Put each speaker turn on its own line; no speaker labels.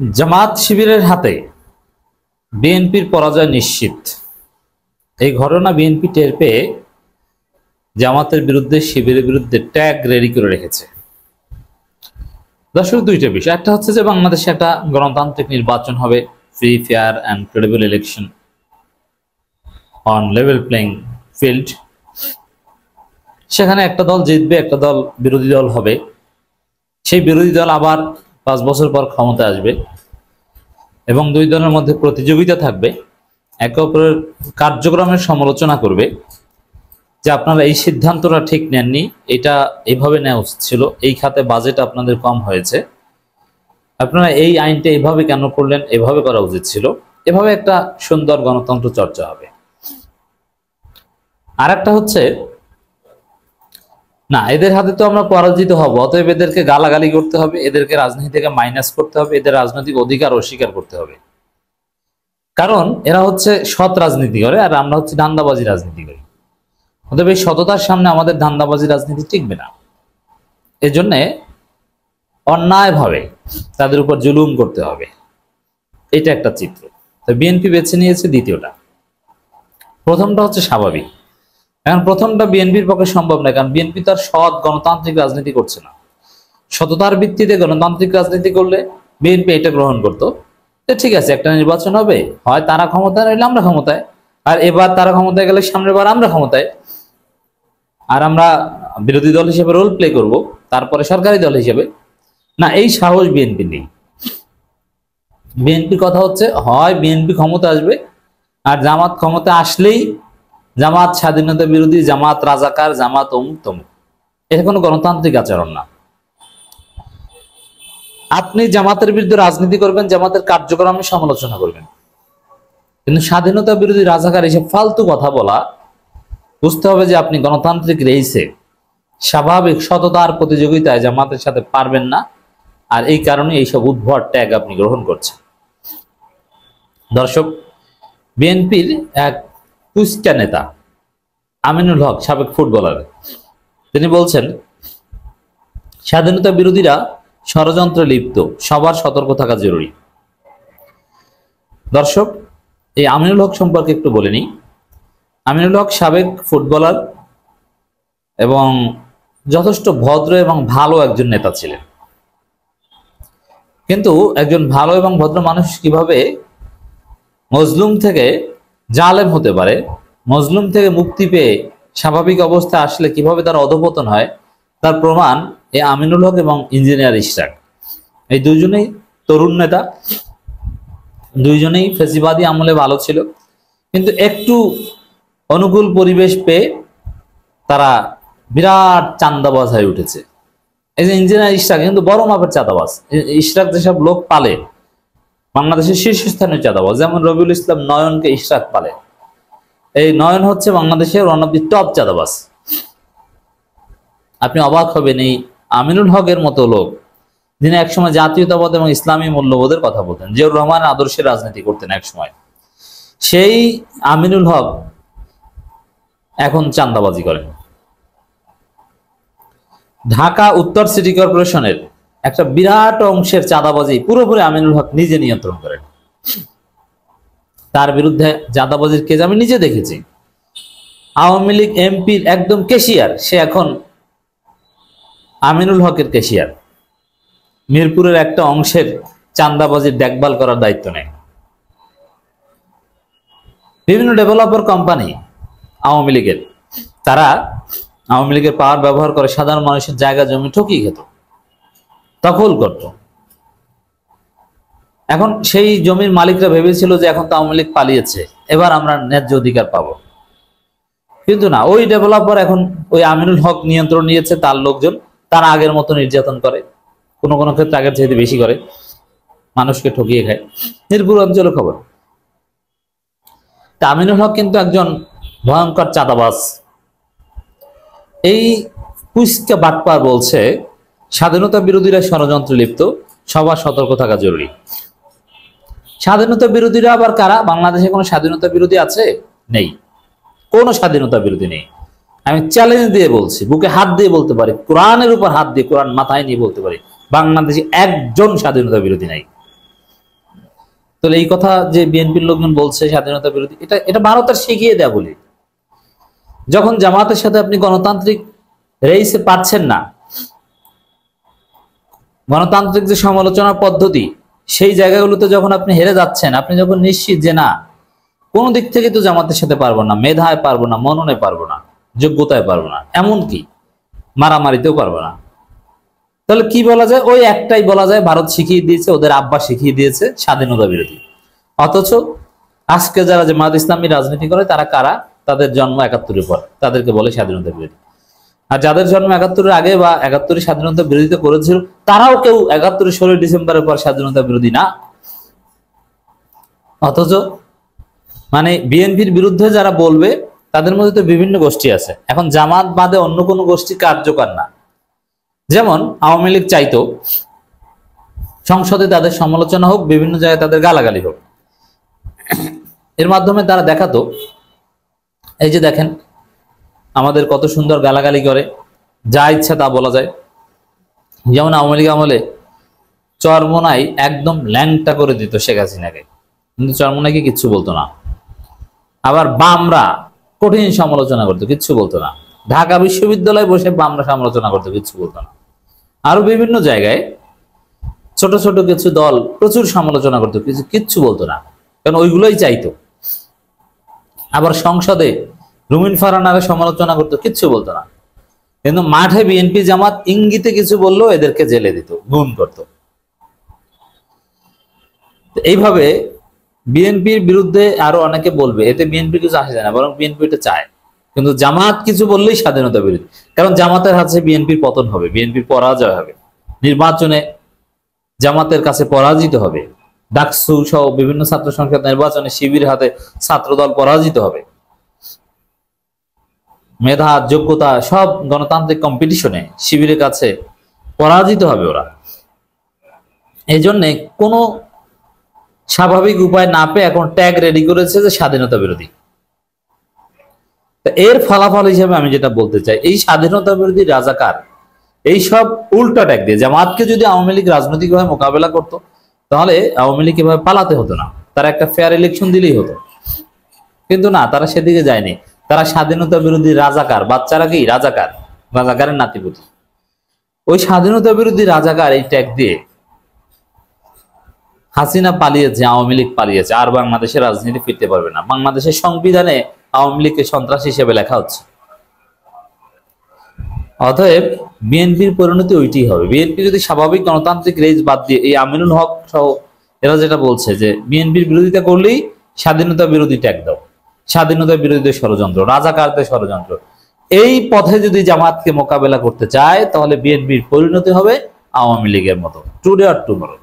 জামাত শিবিরের হাতে বিএনপির পরাজয় নিশ্চিত। এই ঘটনা বিএনপি টের পেয়ে জামাতের বিরুদ্ধে, শিবিরের বিরুদ্ধে ট্যাগ রেডি করে রেখেছে। দর্শক, দুইটা বিষয়। একটা হচ্ছে যে বাংলাদেশে একটা গণতান্ত্রিক নির্বাচন হবে, free, fair and credible election on level playing field. সেখানে একটা দল জিতবে, একটা দল বিরোধী দল হবে। সেই বিরোধী দল আবার 5 বছর পর ক্ষমতা আসবে এবং দুই দলের মধ্যে প্রতিযোগিতা থাকবে, একে অপরের কার্যক্রমের সমালোচনা করবে যে আপনারা এই সিদ্ধান্তটা ঠিক নেননি, এটা এইভাবে নেওয়া উচিত ছিল, এই খাতে বাজেট আপনাদের কম হয়েছে, আপনারা এই আইনটা এইভাবে কেন করলেন, এভাবে করা উচিত ছিল। এভাবে একটা সুন্দর গণতন্ত্র চর্চা হবে। আর একটা হচ্ছে, না, এদের হাতে তো আমরা পরাজিত হব, অতএব এদেরকে গালাগালি করতে হবে, এদেরকে রাজনীতি থেকে মাইনাস করতে হবে, এদের রাজনৈতিক অধিকার অস্বীকার করতে হবে। কারণ এরা হচ্ছে সৎ রাজনীতি করে আর আমরা হচ্ছে ধান্দাবাজি রাজনীতি করি। অতএব এই সততার সামনে আমাদের ধান্দাবাজি রাজনীতি টিকবে না। এজন্য অন্যায়ভাবে তাদের উপর জুলুম করতে হবে। এটা একটা চিত্র। তো বিএনপি বেছে নিয়েছে দ্বিতীয়টা। প্রথমটা হচ্ছে স্বাভাবিক। এখন প্রথমটা বিএনপির পক্ষে সম্ভব না, কারণ বিএনপি তার সৎ গণতান্ত্রিক রাজনীতি করছে না। সততার ভিত্তিতে গণতান্ত্রিক রাজনীতি করলে বিএনপি এটা গ্রহণ করতো, ঠিক আছে, একটা নির্বাচন হবে, হয় তারা ক্ষমতায়, নইলে আমরা ক্ষমতায়, আর এবার তারা ক্ষমতায় গেলে সামনের বার আমরা ক্ষমতায়, আর আমরা বিরোধী দল হিসেবে রোল প্লে করব, তারপরে সরকারি দল হিসেবে। না, এই সাহস বিএনপি নেই। বিএনপির কথা হচ্ছে, হয় বিএনপি ক্ষমতা আসবে, আর জামাত ক্ষমতা আসলেই জামাত স্বাধীনতা বিরোধী, জামাত রাজাকার, জামাত অমুক তমুক। এটা কোনো গণতান্ত্রিক আচরণ না। আপনি জামাতের বিরুদ্ধে রাজনীতি করবেন, জামাতের কার্যক্রমে সমালোচনা করবেন, কিন্তু স্বাধীনতা বিরোধী, রাজাকার এসব ফালতু কথা বলা, বুঝতে হবে যে আপনি গণতান্ত্রিক রেইসে স্বাভাবিক সততার প্রতিযোগিতায় জামাতের সাথে পারবেন না, আর এই কারণে এইসব উদ্ভট ট্যাগ আপনি গ্রহণ করছেন। দর্শক, বিএনপির এক পুস্তা নেতা আমিনুল হক, সাবেক ফুটবলার, তিনি বলছেন স্বাধীনতা বিরোধীরা ষড়যন্ত্রে লিপ্ত, সবার সতর্ক থাকা জরুরি। দর্শক, এই আমিনুল হক সম্পর্কে একটু বলে নিই। আমিনুল হক সাবেক ফুটবলার এবং যথেষ্ট ভদ্র এবং ভালো একজন নেতা ছিলেন। কিন্তু একজন ভালো এবং ভদ্র মানুষ কিভাবে মজলুম থেকে জালেম হতে পারে, মজলুম থেকে মুক্তি পেয়ে স্বাভাবিক অবস্থা আসলে কিভাবে তার অধঃপতন হয়, তার প্রমাণ এই আমিনুল হক এবং ইঞ্জিনিয়ার ইশরাক। এই দুইজনেই তরুণ নেতা, দুইজনেই ফেসিবাদী আমলে ভালো ছিল, কিন্তু একটু অনুকূল পরিবেশ পেয়ে তারা বিরাট চাঁদাবাজ হয়ে উঠেছে। এই যে ইঞ্জিনিয়ার ইশরাক কিন্তু বড় মাপের চাঁদাবাজ। ইশরাক যেসব লোক পালে, বাংলাদেশের শীর্ষস্থানীয় চাঁদাবাজ, যেমন রবিউল ইসলাম নয়নকে ইশরাক পালে। এই নয়ন হচ্ছে বাংলাদেশের ওয়ান অফ দি টপ চাঁদাবাজ। আপনি অবাক হবেন, এই আমিনুল হকের মতো লোক, যিনি একসময় জাতীয়তাবাদ এবং ইসলামী মূল্যবোধের কথা বলতেন, জিয়াউর রহমান আদর্শের রাজনীতি করতেন একসময়, সেই আমিনুল হক এখন চাঁদাবাজি করেন। ঢাকা উত্তর সিটি কর্পোরেশনের একটা বিরাট অংশের চাঁদাবাজি পুরোপুরি আমিনুল হক নিজে নিয়ন্ত্রণ করেন। তার বিরুদ্ধে চাঁদাবাজির কেস আমি নিজে দেখেছি। আওয়ামী লীগ এমপির একদম ক্যাশিয়ার, সে এখন আমিনুল হকের ক্যাশিয়ার। মিরপুরের একটা অংশের চাঁদাবাজির দেখভাল করার দায়িত্ব নেয়। বিভিন্ন ডেভেলপার কোম্পানি আওয়ামী লীগের, তারা আওয়ামী লীগের পাওয়ার ব্যবহার করে সাধারণ মানুষের জায়গা জমি ঠকিয়ে খেত, দখল করত। এখন সেই জমির মালিকরা ভেবেছিল যে এখন তো আওয়ামী লীগ পালিয়েছে, এবার আমরা ন্যায্য অধিকার পাবো। কিন্তু না, ওই ডেভেলপার এখন ওই আমিনুল হক নিয়ন্ত্রণ নিয়েছে, তার লোকজন, তারা আগের মতো নির্যাতন করে, কোনো কোনো ক্ষেত্রে আগের চাইতে বেশি করে, মানুষকে ঠকিয়ে খায়। মিরপুর অঞ্চলের খবর। তা আমিনুল হক কিন্তু একজন ভয়ঙ্কর চাঁদাবাজ। এই পুস্কা বাটপার বলছে স্বাধীনতা বিরোধীরা ষড়যন্ত্রে লিপ্ত, সবার সতর্ক থাকা জরুরি। স্বাধীনতা বিরোধীরা আবার কারা? বাংলাদেশে কোনো স্বাধীনতা বিরোধী আছে? নেই, কোনো স্বাধীনতা বিরোধী নেই। আমি চ্যালেঞ্জ দিয়ে বলছি, বুকে হাত দিয়ে বলতে পারি, কোরআনের উপর হাত দিয়ে, কোরআন মাথায় নিয়ে বলতে পারি, বাংলাদেশে একজন স্বাধীনতা বিরোধী নাই। তাহলে এই কথা যে বিএনপির লোকজন বলছে স্বাধীনতা বিরোধী, এটা এটা ভারতের শিখিয়ে দেয়া বলি। যখন জামাতের সাথে আপনি গণতান্ত্রিক রেইসে পাচ্ছেন না, গণতান্ত্রিক যে সমালোচনা পদ্ধতি সেই জায়গাগুলোতে যখন আপনি হেরে যাচ্ছেন, আপনি যখন নিশ্চিত যে না কোন দিক থেকে তো জামাতের সাথে পারবো না, মেধায় পারবো না, মননে পারবো না, যোগ্যতায় পারবো না, এমনকি মারামারিতেও পারবো না, তাহলে কি বলা যায়? ওই একটাই বলা যায়, ভারত শিখিয়ে দিয়েছে, ওদের আব্বা শিখিয়ে দিয়েছে স্বাধীনতা বিরোধী। অথচ আজকে যারা জামায়াত ইসলামী রাজনীতি করে তারা কারা? তাদের জন্ম ৭১-এর পর, তাদেরকে বলে স্বাধীনতা বিরোধী। আর যাদের জন্ম ৭১-এর আগে বা ৭১-এর স্বাধীনতা বিরোধিতা করেছিল, তারাও কেউ ৭১-এর ১৬ ডিসেম্বরের পর স্বাধীনতা বিরোধী না। অথচ মানে বিএনপির বিরুদ্ধে যারা বলবে তাদের মধ্যে তো বিভিন্ন গোষ্ঠী আছে। এখন জামাত বাদে অন্য কোনো গোষ্ঠী কার্যকর না। যেমন আওয়ামী লীগ চাইতো সংসদে তাদের সমালোচনা হোক, বিভিন্ন জায়গায় তাদের গালাগালি হোক, এর মাধ্যমে তারা দেখাতো এই যে দেখেন আমাদের কত সুন্দর গালাগালি করে, যা ইচ্ছা তা বলা যায়। যেমন আওয়ামী লীগ আমলে চরমোনাই একদম ল্যাংটা করে দিত শেখ হাসিনাকে, কিন্তু চরমোনাইকে কিচ্ছু বলতো না। আবার বামরা কঠিন সমালোচনা করতো, কিচ্ছু বলতো না। ঢাকা বিশ্ববিদ্যালয়ে বসে বামরা সমালোচনা করতো, কিচ্ছু বলতো না। আরো বিভিন্ন জায়গায় ছোট ছোট কিছু দল প্রচুর সমালোচনা করতো, কিচ্ছু বলতো না, কারণ ওইগুলোই চাইতো। আবার সংসদে রুমিন ফারহানারে সমালোচনা করতো, কিচ্ছু বলতো না। কিন্তু মাঠে বিএনপি জামাত ইঙ্গিতে কিছু বললো এদেরকে জেলে দিত, গুম করতো। এইভাবে বিএনপির বিরুদ্ধে আরো অনেকে বলবে, এতে বিএনপি কিছু আসে যায় না, বরং বিএনপি এটা চায়। কিন্তু জামাত কিছু বললেই স্বাধীনতা বিরোধী, কারণ জামাতের হাতে বিএনপির পতন হবে, বিএনপির পরাজয় হবে, নির্বাচনে জামাতের কাছে পরাজিত হবে, ডাকসু সহ বিভিন্ন ছাত্র সংসদ নির্বাচনে শিবির হাতে ছাত্রদল পরাজিত হবে, মেধা যোগ্যতা সব গণতান্ত্রিক কম্পিটিশনে শিবিরের কাছে পরাজিত হবে ওরা। এই জন্য কোনো স্বাভাবিক উপায় না পেয়ে এখন ট্যাগ রেডি করেছে যে স্বাধীনতা বিরোধী। এর ফলাফল হিসেবে আমি যেটা বলতে চাই, এই স্বাধীনতা বিরোধী রাজাকার এই সব উল্টা ট্যাগ দিয়ে জামাতকে যদি আওয়ামী লীগ রাজনৈতিকভাবে মোকাবেলা করতো, তাহলে আওয়ামী লীগ এভাবে পালাতে হতো না, তারা একটা ফেয়ার ইলেকশন দিলেই হতো। কিন্তু না, তারা সেদিকে যায়নি। তারা স্বাধীনতা বিরোধী রাজাকার, বাচ্চারা কি রাজাকার, রাজাকারের নাতিপুতি। ওই স্বাধীনতা বিরোধী রাজাকার এই ট্যাগ দিয়ে হাসিনা পালিয়েছে, আওয়ামী লীগ পালিয়েছে, আর বাংলাদেশের রাজনীতি ফিরতে পারবে না। বাংলাদেশের সংবিধানে আওয়ামী লীগকে সন্ত্রাসী হিসেবে লেখা হচ্ছে। অতএব বিএনপির পরিণতি ওইটি হবে। বিএনপি যদি স্বাভাবিক গণতান্ত্রিক রেজ বাদ দিয়ে এই আমিনুল হক সহ এরা যেটা বলছে যে বিএনপির বিরোধিতা করলেই স্বাধীনতা বিরোধী ট্যাগ দাও, স্বাধীনতা বিরোধী ষড়যন্ত্র, রাজাকারদের ষড়যন্ত্র, এই পথে যদি জামাতকে মোকাবেলা করতে চায় তাহলে বিএনপির পরিণতি হবে আওয়ামী লীগের মতো, টুডে আর টুমরো।